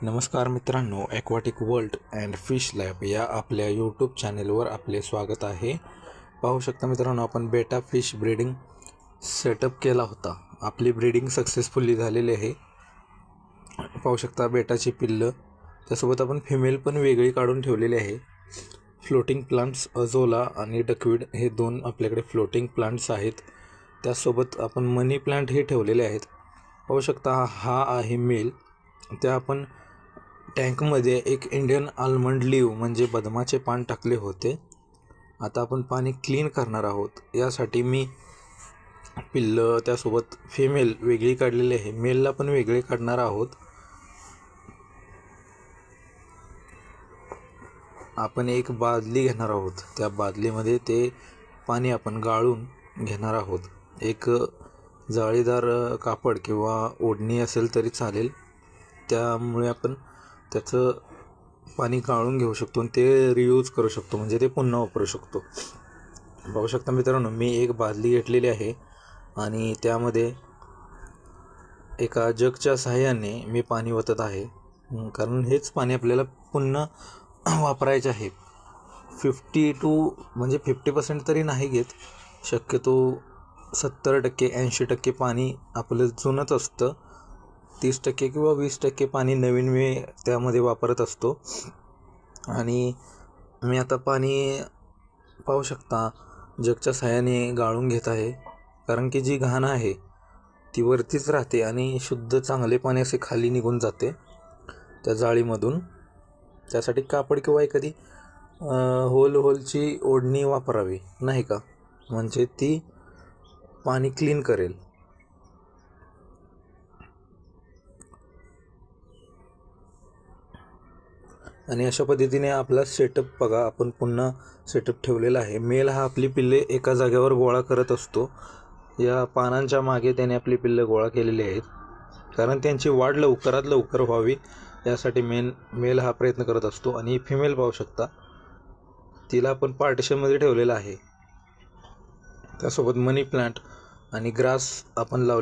नमस्कार मित्रांनो, ॲक्वाटिक world and fish lab या आपल्या यूट्यूब चॅनेलवर आपले स्वागत आहे. पाहू शकता मित्रांनो, आपण बेटा फिश ब्रीडिंग सेटअप केला होता. आपली ब्रीडिंग सक्सेसफुली झालेली आहे. पाहू शकता बेटाची पिल्लं, त्यासोबत आपण फिमेल पण वेगळी काढून ठेवलेली आहे. फ्लोटिंग प्लांट्स अझोला आणि डकवीड हे दोन आपल्याकडे फ्लोटिंग प्लांट्स आहेत. त्यासोबत आपण मनी प्लांट हे ठेवलेले आहेत. पाहू शकता हा आहे मेल. त्या आपण टँकमध्ये एक इंडियन आल्मंड लीव म्हणजे बदामाचे पान टाकले होते. आता आपण पाणी क्लीन करणार आहोत. यासाठी मी पिल्लं त्यासोबत फिमेल वेगळी काढलेली आहे. मेलला पण वेगळे काढणार आहोत. आपण एक बादली घेणार आहोत. त्या बादलीमध्ये ते पाणी आपण गाळून घेणार आहोत. एक जाळीदार कापड किंवा ओढणी असेल तरी चालेल. त्यामुळे आपण त्याचं पाणी गाळून घेऊ शकतो आणि ते रियूज करू शकतो, म्हणजे ते पुन्हा वापरू शकतो. पाहू शकता मित्रांनो, मी एक बादली घेतलेली आहे आणि त्यामध्ये एका जगच्या सहाय्याने मी पाणी ओतत आहे, कारण हेच पाणी आपल्याला पुन्हा वापरायचे आहे. 50% तरी नाही घेत. शक्यतो 70%-80% पाणी आपलं जुनंच असतं. 30% किंवा 20% पाणी नवीन मी त्यामध्ये वापरत असतो. आणि मी आता पाणी पाहू शकता जगच्या सहाय्याने गाळून घेत आहे, कारण की जी घाण आहे ती वरतीच राहते आणि शुद्ध चांगले पाणी असे खाली निघून जाते त्या जाळीमधून. त्यासाठी कापड किंवा एखादी होलची ओढणी वापरावी, नाही का, म्हणजे ती पाणी क्लीन करेल. आणि अशा पद्धतीने आपला सेटअप बघा, आपण पुन्हा सेटअप ठेवलेला आहे. मेल हा आपली पिल्ले एका जागेवर गोळा करत असतो. या पानांच्या मागे त्याने आपली पिल्लं गोळा केलेली आहेत, कारण त्यांची वाढ लवकरात लवकर व्हावी यासाठी मेल हा प्रयत्न करत असतो. आणि फिमेल पाहू शकता, तिला आपण पार्टिशनमध्ये ठेवलेलं आहे. त्यासोबत मनी प्लांट आणि ग्रास आपण लावले.